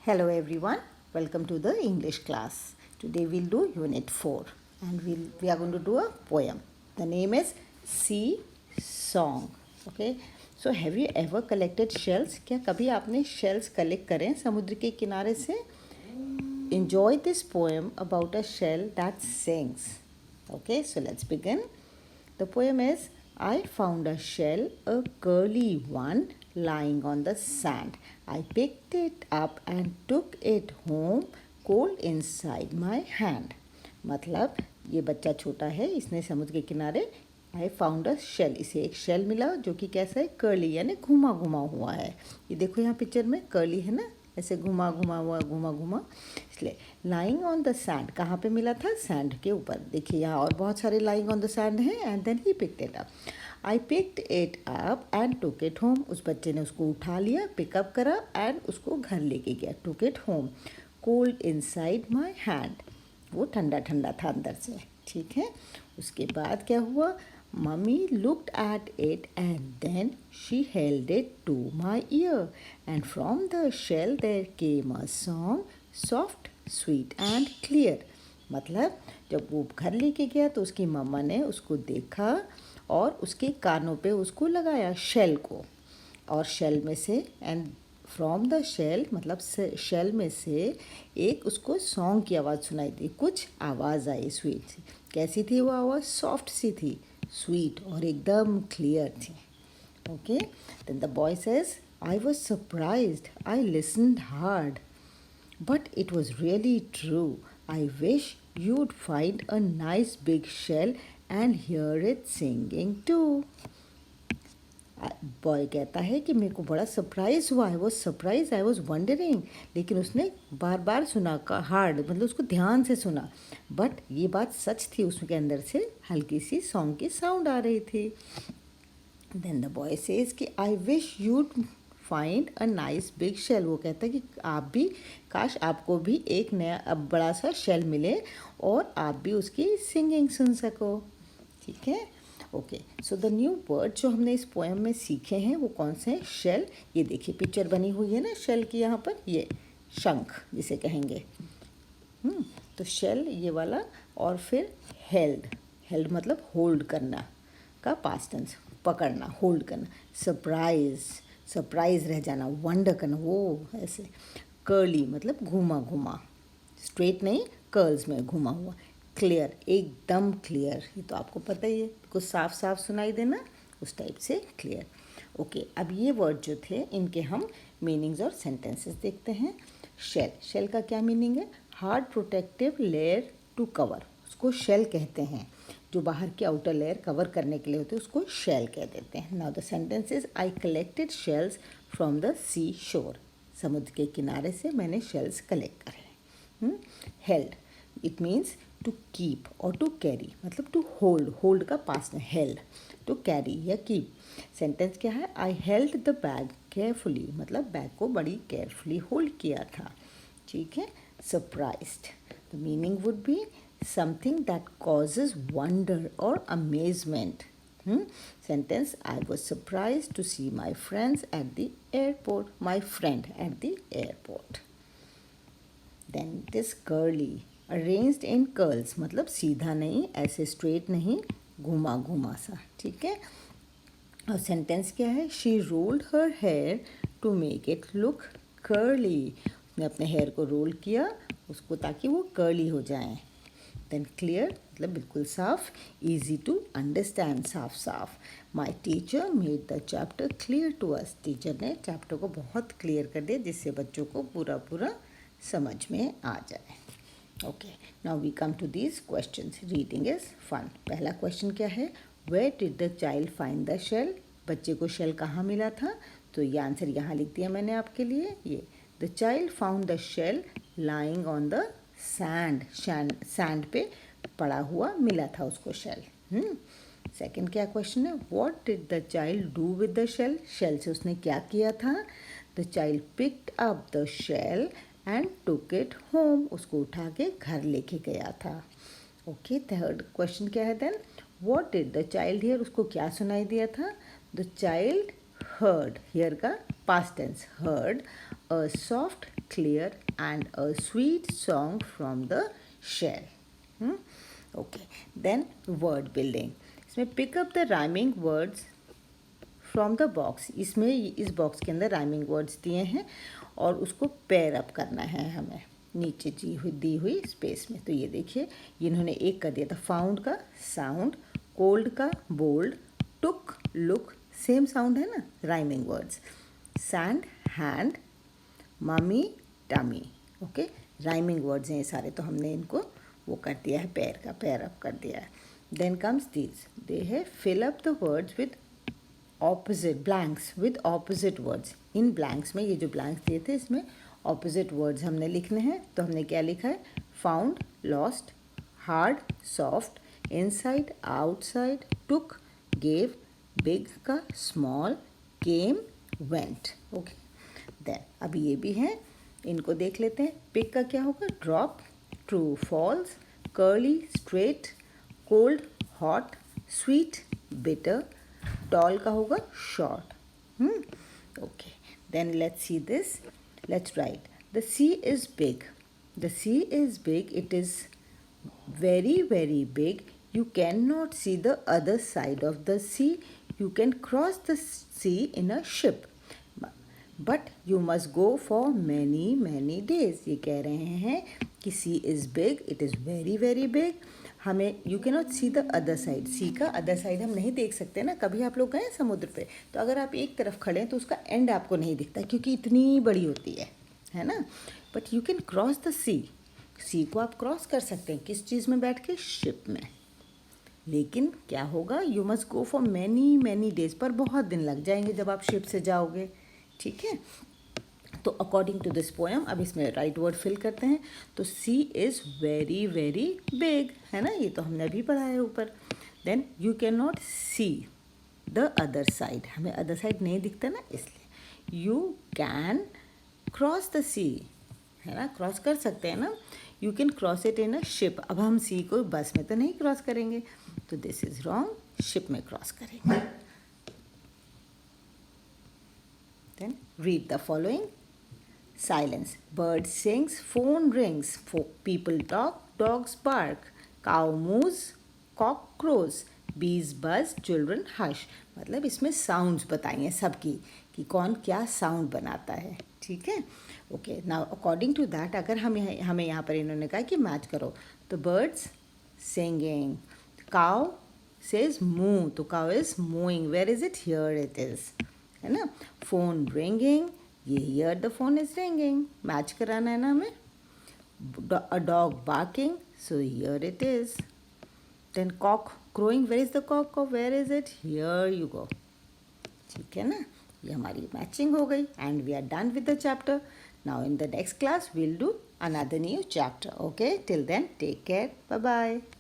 Hello everyone, welcome to the English class. Today we'll do Unit 4 and we are going to do a poem. The name is Sea Song. Okay, so have you ever collected shells? क्या कभी आपने shells collect करें समुद्र के किनारे से? Enjoy this poem about a shell that sings. Okay, so let's begin. The poem is I found a shell, a curly one, lying on the sand. I picked it up and took it home, cold inside my hand. मतलब ये बच्चा छोटा है, इसने समुद्र के किनारे I found a shell, इसे एक शेल मिला जो कि कैसा है, कर्ली यानी घुमा घुमा हुआ है. ये देखो यहाँ पिक्चर में कर्ली है ना, ऐसे घुमा घुमा हुआ, घुमा घुमा. इसलिए लाइंग ऑन द सैंड, कहाँ पे मिला था, सैंड के ऊपर. देखिए यहाँ और बहुत सारे लाइंग ऑन द सैंड हैं. And then he picked it up. I picked it up and took it home. उस बच्चे ने उसको उठा लिया, पिकअप करा एंड उसको घर लेके गया. टुक it home. Cold inside my hand, वो ठंडा ठंडा था अंदर से. ठीक है, उसके बाद क्या हुआ, mummy looked at it and then she held it to my ear and from the shell there came a song, soft, sweet and clear. मतलब जब वो घर लेके गया तो उसकी मम्मा ने उसको देखा और उसके कानों पे उसको लगाया, शेल को. और शेल में से एंड फ्रॉम द शेल मतलब शेल में से एक उसको सॉन्ग की आवाज़ सुनाई दी, कुछ आवाज़ आई स्वीट सी. कैसी थी वो आवाज़, सॉफ्ट सी थी, स्वीट और एकदम क्लियर थी. Okay, then the boy says I was surprised, I listened hard, but it was really true. I wish you'd find a nice big shell and hear it singing too. Boy कहता है कि मेरे को बड़ा surprise हुआ, I was surprise, I was wondering. लेकिन उसने बार बार सुना का हार्ड मतलब उसको ध्यान से सुना, बट ये बात सच थी, उसके अंदर से हल्की सी सॉन्ग की साउंड आ रही थी. देन द बॉय सेज कि I wish you'd find a nice big shell. वो कहता है कि आप भी, काश आपको भी एक नया अब बड़ा सा शेल मिले और आप भी उसकी सिंगिंग सुन सको. ठीक है, okay. So the new word जो हमने इस पोएम में सीखे हैं वो कौन से हैं, शेल. ये देखिए पिक्चर बनी हुई है ना शेल की, यहाँ पर ये शंख जिसे कहेंगे. तो शेल ये वाला, और फिर हेल्ड. हेल्ड मतलब होल्ड करना का पास्ट टेंस, पकड़ना, होल्ड करना. सरप्राइज, सरप्राइज रह जाना, वंडर करना, वो ऐसे. कर्ली मतलब घुमा घुमा, स्ट्रेट नहीं, कर्ल्स में घुमा हुआ. क्लियर, एकदम क्लियर, ये तो आपको पता ही है, कुछ साफ साफ सुनाई देना, उस टाइप से क्लियर. ओके, अब ये वर्ड जो थे इनके हम मीनिंग्स और सेंटेंसेस देखते हैं. शेल, शेल का क्या मीनिंग है, hard protective layer to cover, उसको शेल कहते हैं. जो बाहर की आउटर लेयर कवर करने के लिए होते हैं उसको शेल कह देते हैं. Now the sentences, I collected shells from the sea shore, समुद्र के किनारे से मैंने शेल्स कलेक्ट करे. Held, it means to keep और टू कैरी, मतलब टू होल्ड, होल्ड का पास में हेल्ड, टू कैरी या कीप. सेंटेंस क्या है, I held the bag carefully, मतलब बैग को बड़ी केयरफुली होल्ड किया था. ठीक है. Surprised, the meaning would be something that causes wonder or amazement. Sentence, I was surprised to see my friends at the airport, my friend at the airport. Then it is curly, arranged in curls, मतलब सीधा नहीं, ऐसे straight नहीं, घुमा घुमा सा. ठीक है. और सेंटेंस क्या है, she rolled her hair to make it look curly, उसने अपने हेयर को रोल किया उसको ताकि वो कर्ली हो जाए. देन क्लियर मतलब बिल्कुल साफ, ईजी टू अंडरस्टैंड, साफ साफ. My teacher made the chapter clear to us, teacher ने चैप्टर को बहुत क्लियर कर दिया जिससे बच्चों को पूरा पूरा समझ में आ जाए. Okay, now we come to these questions. Reading is fun. पहला क्वेश्चन क्या है, where did the child find the shell, बच्चे को शेल कहाँ मिला था. तो ये आंसर यहाँ लिख दिया मैंने आपके लिए. ये the child found the shell lying on the sand, sand पे पड़ा हुआ मिला था उसको शेल. सेकंड क्या क्वेश्चन है, what did the child do with the shell, shell से उसने क्या किया था. The child picked up the shell and took it home, उसको उठा के घर लेके गया था. ओके, थर्ड क्वेश्चन क्या है then, what did the child hear, उसको क्या सुनाई दिया था. द चाइल्ड हर्ड, हियर का past tense, heard a soft clear and a sweet song from the shell. Okay, then word building. इसमें pick up the rhyming words from the box. इसमें इस box के अंदर rhyming words दिए हैं और उसको pair up करना है हमें नीचे दी हुई स्पेस में। तो ये देखिए, इन्होंने एक कर दिया था फाउंड का साउंड, कोल्ड का bold, took look same sound है ना, rhyming words, sand hand, mummy tummy. Okay, rhyming words हैं ये सारे, तो हमने इनको वो कर दिया है, पेयर अप कर दिया है। देन कम्स दीज, दे है fill up the words with opposite blanks with opposite words. इन ब्लैंक्स में, ये जो ब्लैंक्स दिए थे इसमें ऑपोजिट वर्ड्स हमने लिखने हैं। तो हमने क्या लिखा है, found lost, hard soft, inside outside, took gave, big का small, came went. Okay, then अभी ये भी हैं, इनको देख लेते हैं। पिक का क्या होगा, drop, true false, curly straight, cold hot, sweet bitter, tall का होगा short. Okay, then let's see this, let's write. The sea is big. The sea is big. It is very, very big. You cannot see the other side of the sea. You can cross the sea in a ship. But you must go for many, many days. ये कह रहे हैं कि sea is big. It is very, very big. हमें you cannot see the other side. sea का other side हम नहीं देख सकते ना। कभी आप लोग गए समुद्र पे, तो अगर आप एक तरफ खड़े हैं तो उसका एंड आपको नहीं दिखता क्योंकि इतनी बड़ी होती है ना। But you can cross the sea को आप क्रॉस कर सकते हैं किस चीज़ में बैठ के, शिप में। लेकिन क्या होगा, you must go for many many days, पर बहुत दिन लग जाएंगे जब आप शिप से जाओगे। ठीक है, तो अकॉर्डिंग टू दिस पोएम, अब इसमें राइट वर्ड फिल करते हैं। तो sea is very very big, है ना, ये तो हमने अभी पढ़ा है ऊपर। Then you can not see the other side, हमें अदर साइड नहीं दिखता ना, इसलिए you can cross the sea, है ना, क्रॉस कर सकते हैं ना। You can cross it in a ship. अब हम सी को बस में तो नहीं क्रॉस करेंगे, तो दिस इज रॉन्ग, शिप में क्रॉस करेंगे। Then read the following. Silence. Bird sings, phone rings, people talk, dogs bark, cow moves, cock crows, bees buzz, children hush. मतलब इसमें साउंड्स बताएंगे सबकी कि कौन क्या साउंड बनाता है। ठीक है, okay. Now according to that, अगर हमें यहाँ पर इन्होंने कहा कि मैच करो, तो birds singing, cow says move, तो cow is moving, where is it, here it is, है ना। फोन रिंगिंग, ये here the phone is ringing, match कराना है ना हमें। A dog barking, so here it is. Then cock crowing, where is the cock, where is it, here you go. ठीक है ना, ये हमारी मैचिंग हो गई and we are done with the chapter. Now in the next class we'll do another new chapter. Okay, till then take care, bye bye.